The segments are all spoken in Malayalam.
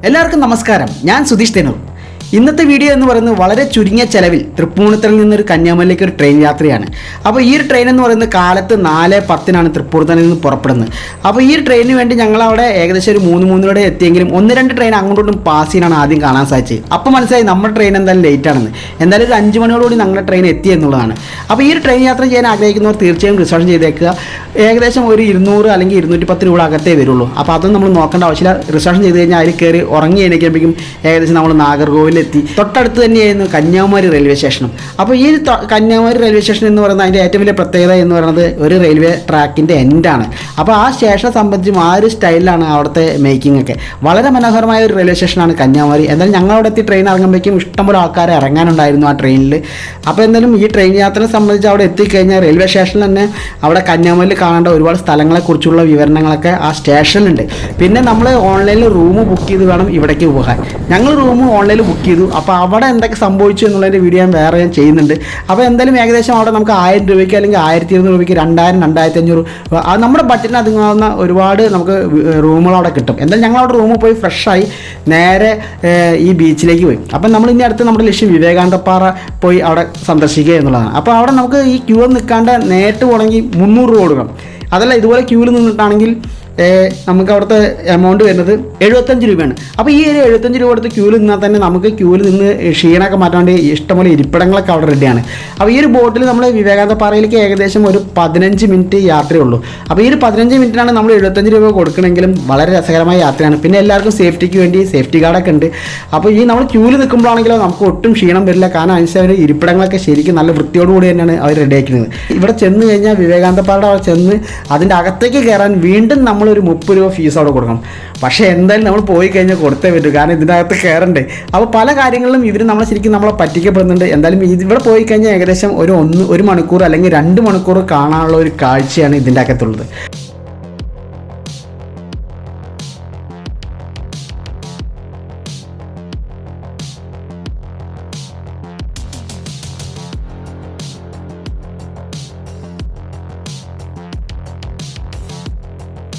എല്ലാവർക്കും നമസ്കാരം. ഞാൻ സുധീഷ് തെന്നൂർ. ഇന്നത്തെ വീഡിയോ എന്ന് പറയുന്നത് വളരെ ചുരുങ്ങിയ ചെലവിൽ തൃപ്പൂണിത്തറയിൽ നിന്നൊരു കന്യാകുമാരിയിലേക്ക് ഒരു ട്രെയിൻ യാത്രയാണ്. അപ്പോൾ ഈ ഒരു ട്രെയിൻ എന്ന് പറയുന്നത് കാലത്ത് 4:10 തൃപ്പൂണിത്തറയിൽ നിന്ന് പുറപ്പെടുന്നത്. അപ്പോൾ ഈ ഒരു ട്രെയിനിന് വേണ്ടി ഞങ്ങളവിടെ ഏകദേശം ഒരു 3:03 എത്തിയെങ്കിലും 1-2 ട്രെയിൻ അങ്ങോട്ടും പാസ് ചെയ്യാനാണ് ആദ്യം കാണാൻ സാധിച്ചത്. അപ്പോൾ മനസ്സിലായി നമ്മുടെ ട്രെയിൻ എന്തായാലും ലേറ്റ് ആണെന്ന്. എന്തായാലും ഒരു 5 മണിയോടുകൂടി ഞങ്ങളുടെ ട്രെയിൻ എത്തി എന്നുള്ളതാണ്. അപ്പോൾ ഈ ഒരു ട്രെയിൻ യാത്ര ചെയ്യാൻ ആഗ്രഹിക്കുന്നവർ തീർച്ചയായും റിസർച്ച് ചെയ്തേക്കുക. ഏകദേശം ഒരു 200 അല്ലെങ്കിൽ 210 രൂപ അകത്തേ വരുള്ളൂ. അപ്പോൾ അതൊന്നും നമ്മൾ നോക്കേണ്ട ആവശ്യമില്ല. റിസർച്ച് ചെയ്ത് കഴിഞ്ഞാൽ അതിൽ കയറി ഉറങ്ങി എണീക്കുമ്പോഴേക്കും ഏകദേശം നമ്മൾ നാഗർകോവിലെത്തി. തൊട്ടടുത്ത് തന്നെയായിരുന്നു കന്യാകുമാരി റെയിൽവേ സ്റ്റേഷനും. അപ്പോൾ ഈ കന്യാകുമാരി റെയിൽവേ സ്റ്റേഷൻ എന്ന് പറയുന്നത് അതിൻ്റെ ഏറ്റവും വലിയ പ്രത്യേകത എന്ന് പറയുന്നത് ഒരു റെയിൽവേ ട്രാക്കിൻ്റെ എൻഡാണ്. അപ്പോൾ ആ സ്റ്റേഷനെ സംബന്ധിച്ചും ആ ഒരു സ്റ്റൈലിലാണ് അവിടുത്തെ മേക്കിംഗ് ഒക്കെ. വളരെ മനോഹരമായ ഒരു റെയിൽവേ സ്റ്റേഷനാണ് കന്യാകുമാരി. എന്തായാലും ഞങ്ങളവിടെ എത്തി ട്രെയിൻ ഇറങ്ങുമ്പോഴേക്കും ഇഷ്ടംപോലെ ആൾക്കാർ ഇറങ്ങാനുണ്ടായിരുന്നു ആ ട്രെയിനിൽ. അപ്പോൾ എന്തായാലും ഈ ട്രെയിൻ യാത്രയെ സംബന്ധിച്ച് അവിടെ എത്തിക്കഴിഞ്ഞാൽ റെയിൽവേ സ്റ്റേഷനിൽ തന്നെ അവിടെ കന്യാകുമാരിയിൽ കാണേണ്ട ഒരുപാട് സ്ഥലങ്ങളെക്കുറിച്ചുള്ള വിവരണങ്ങളൊക്കെ ആ സ്റ്റേഷനിലുണ്ട്. പിന്നെ നമ്മൾ ഓൺലൈനിൽ റൂം ബുക്ക് ചെയ്ത് വേണം ഇവിടേക്ക് പോകാൻ. ഞങ്ങൾ റൂം ഓൺലൈനിൽ ബുക്ക് ചെയ്തു. അപ്പോൾ അവിടെ എന്തൊക്കെ സംഭവിച്ചു എന്നുള്ളതിൻ്റെ വീഡിയോ ഞാൻ ചെയ്യുന്നുണ്ട്. അപ്പോൾ എന്തായാലും ഏകദേശം അവിടെ നമുക്ക് 1000 രൂപയ്ക്ക് അല്ലെങ്കിൽ 1200 രൂപയ്ക്ക് 2000, 2500 അത് നമ്മുടെ ബഡ്ജറ്റിന് അതുങ്ങാവുന്ന ഒരുപാട് നമുക്ക് റൂമുകൾ അവിടെ കിട്ടും. എന്തായാലും ഞങ്ങൾ അവിടെ റൂമിൽ പോയി ഫ്രഷായി നേരെ ഈ ബീച്ചിലേക്ക് പോയി. അപ്പം നമ്മൾ ഇനി അടുത്ത് നമ്മുടെ ലക്ഷ്യം വിവേകാനന്ദപ്പാറ പോയി അവിടെ സന്ദർശിക്കുക എന്നുള്ളതാണ്. അപ്പോൾ അവിടെ നമുക്ക് ഈ ക്യൂ നിൽക്കാണ്ട് നേരിട്ട് പോകണമെങ്കിൽ 300 രൂപ കൊടുക്കണം. അതല്ല ഇതുപോലെ ക്യൂവിൽ നിന്നിട്ടാണെങ്കിൽ നമുക്ക് അവിടുത്തെ എമൗണ്ട് വരുന്നത് 75 രൂപയാണ്. അപ്പോൾ ഈ ഒരു 75 രൂപ കൊടുത്ത് ക്യൂവിൽ നിന്നാൽ തന്നെ നമുക്ക് ക്യൂവിൽ നിന്ന് ക്ഷീണമൊക്കെ മാറ്റാൻ വേണ്ടി ഇഷ്ടംപോലെ ഇരിപ്പിടങ്ങളൊക്കെ അവിടെ റെഡിയാണ്. അപ്പോൾ ഈ ഒരു ബോട്ടിൽ നമ്മൾ വിവേകാനന്ദപ്പാറയിലേക്ക് ഏകദേശം ഒരു 15 മിനിറ്റ് യാത്രയുള്ളൂ. അപ്പോൾ ഈ ഒരു 15 മിനിറ്റിനാണ് നമ്മൾ 75 രൂപ കൊടുക്കണമെങ്കിലും വളരെ രസകരമായ യാത്രയാണ്. പിന്നെ എല്ലാവർക്കും സേഫ്റ്റിക്ക് വേണ്ടി സേഫ്റ്റി ഗാർഡൊക്കെ ഉണ്ട്. അപ്പോൾ ഈ നമ്മൾ ക്യൂവിൽ നിൽക്കുമ്പോഴാണെങ്കിലോ നമുക്ക് ഒട്ടും ക്ഷീണം വരില്ല. കാരണം അനുസരിച്ച് ഇരിപ്പിടങ്ങളൊക്കെ ശരിക്കും നല്ല വൃത്തിയോടുകൂടി തന്നെയാണ് അവർ റെഡിയാക്കുന്നത്. ഇവിടെ ചെന്ന് കഴിഞ്ഞാൽ വിവേകാനന്ദപ്പാറയുടെ അവിടെ ചെന്ന് അതിൻ്റെ അകത്തേക്ക് കയറാൻ വീണ്ടും നമ്മൾ ഒരു 30 രൂപ ഫീസ് അവിടെ കൊടുക്കണം. പക്ഷേ എന്തായാലും നമ്മൾ പോയി കഴിഞ്ഞാൽ കൊടുത്തേ പറ്റൂ. കാരണം ഇതിനകത്ത് കയറണ്ടേ. അപ്പോൾ പല കാര്യങ്ങളിലും ഇവർ നമ്മളെ പറ്റിക്കപ്പെടുന്നുണ്ട്. എന്തായാലും ഇവിടെ പോയി കഴിഞ്ഞാൽ ഏകദേശം ഒരു മണിക്കൂർ അല്ലെങ്കിൽ 2 മണിക്കൂർ കാണാനുള്ള ഒരു കാഴ്ചയാണ് ഇതിൻ്റെ അകത്തുള്ളത്.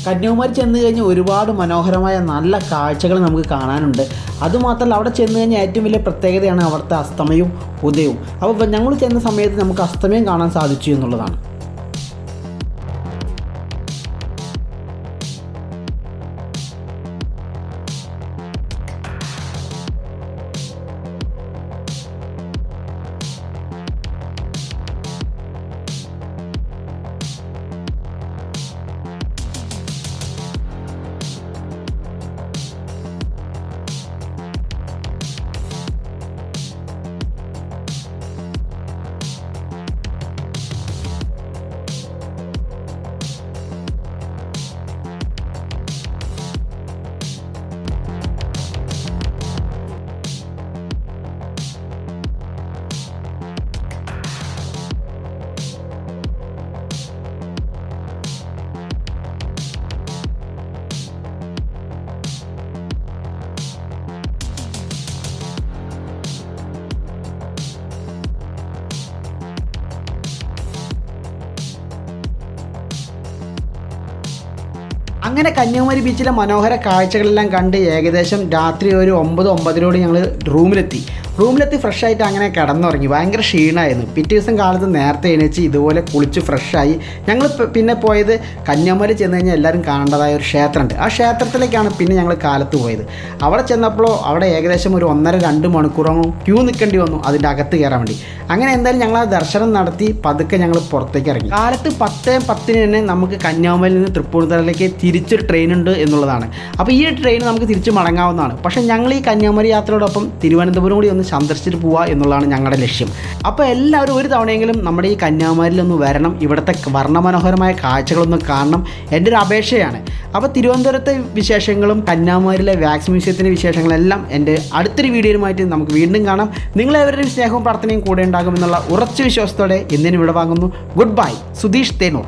കന്യാകുമാരി ചെന്ന് കഴിഞ്ഞാൽ ഒരുപാട് മനോഹരമായ നല്ല കാഴ്ചകൾ നമുക്ക് കാണാനുണ്ട്. അതുമാത്രമല്ല അവിടെ ചെന്ന് കഴിഞ്ഞാൽ ഏറ്റവും വലിയ പ്രത്യേകതയാണ് അവിടുത്തെ അസ്തമയവും ഉദയവും. അപ്പോൾ ഞങ്ങൾ ചെന്ന സമയത്ത് നമുക്ക് അസ്തമയം കാണാൻ സാധിച്ചു എന്നുള്ളതാണ്. അങ്ങനെ കന്യാകുമാരി ബീച്ചിലെ മനോഹര കാഴ്ചകളെല്ലാം കണ്ട് ഏകദേശം രാത്രി ഒരു 9-9:30 ഞങ്ങൾ റൂമിലെത്തി ഫ്രഷായിട്ട് അങ്ങനെ കിടന്നുറങ്ങി. ഭയങ്കര ക്ഷീണമായിരുന്നു. പിറ്റേ ദിവസം കാലത്ത് നേരത്തെ എണീച്ച് ഇതുപോലെ കുളിച്ച് ഫ്രഷായി ഞങ്ങൾ പിന്നെ പോയത് കന്യാകുമാരി ചെന്ന് കഴിഞ്ഞാൽ എല്ലാവരും കാണേണ്ടതായ ഒരു ക്ഷേത്രമുണ്ട്. ആ ക്ഷേത്രത്തിലേക്കാണ് പിന്നെ ഞങ്ങൾ കാലത്ത് പോയത്. അവിടെ ചെന്നപ്പോൾ അവിടെ ഏകദേശം ഒരു 1.5-2 മണിക്കൂറോളം ക്യൂ നിൽക്കേണ്ടി വന്നു അതിൻ്റെ അകത്ത് കയറാൻ വേണ്ടി. അങ്ങനെ എന്തായാലും ഞങ്ങൾ ആ ദർശനം നടത്തി പതുക്കെ ഞങ്ങൾ പുറത്തേക്ക് ഇറങ്ങി. കാലത്ത് 10:10 തന്നെ നമുക്ക് കന്യാകുമാരിയിൽ നിന്ന് തൃപ്പൂണിത്തറയിലേക്ക് തിരിച്ചൊരു ട്രെയിൻ ഉണ്ട് എന്നുള്ളതാണ്. അപ്പോൾ ഈ ട്രെയിൻ നമുക്ക് തിരിച്ച് മടങ്ങാവുന്നതാണ്. പക്ഷേ ഞങ്ങൾ ഈ കന്യാകുമാരി യാത്രയോടൊപ്പം തിരുവനന്തപുരം കൂടി ഒന്ന് സന്ദർശിച്ചിട്ട് പോവുക എന്നുള്ളതാണ് ഞങ്ങളുടെ ലക്ഷ്യം. അപ്പോൾ എല്ലാവരും ഒരു തവണയെങ്കിലും നമ്മുടെ ഈ കന്യാകുമാരിയിലൊന്ന് വരണം. ഇവിടുത്തെ വർണ്ണമനോഹരമായ കാഴ്ചകളൊന്ന് കാണണം എൻ്റെ ഒരു അപേക്ഷയാണ്. അപ്പോൾ തിരുവനന്തപുരത്തെ വിശേഷങ്ങളും കന്യാകുമാരിയിലെ വാക്സ് മ്യൂസിയത്തിൻ്റെ വിശേഷങ്ങളെല്ലാം എൻ്റെ അടുത്തൊരു വീഡിയോയുമായിട്ട് നമുക്ക് വീണ്ടും കാണാം. നിങ്ങളെവരുടെയും സ്നേഹവും പ്രാർത്ഥനയും കൂടെ ഉണ്ടാകുമെന്നുള്ള ഉറച്ച വിശ്വാസത്തോടെ ഇന്നിനും ഇവിടെ വാങ്ങുന്നു. Goodbye. സുധീഷ് തെന്നൂർ.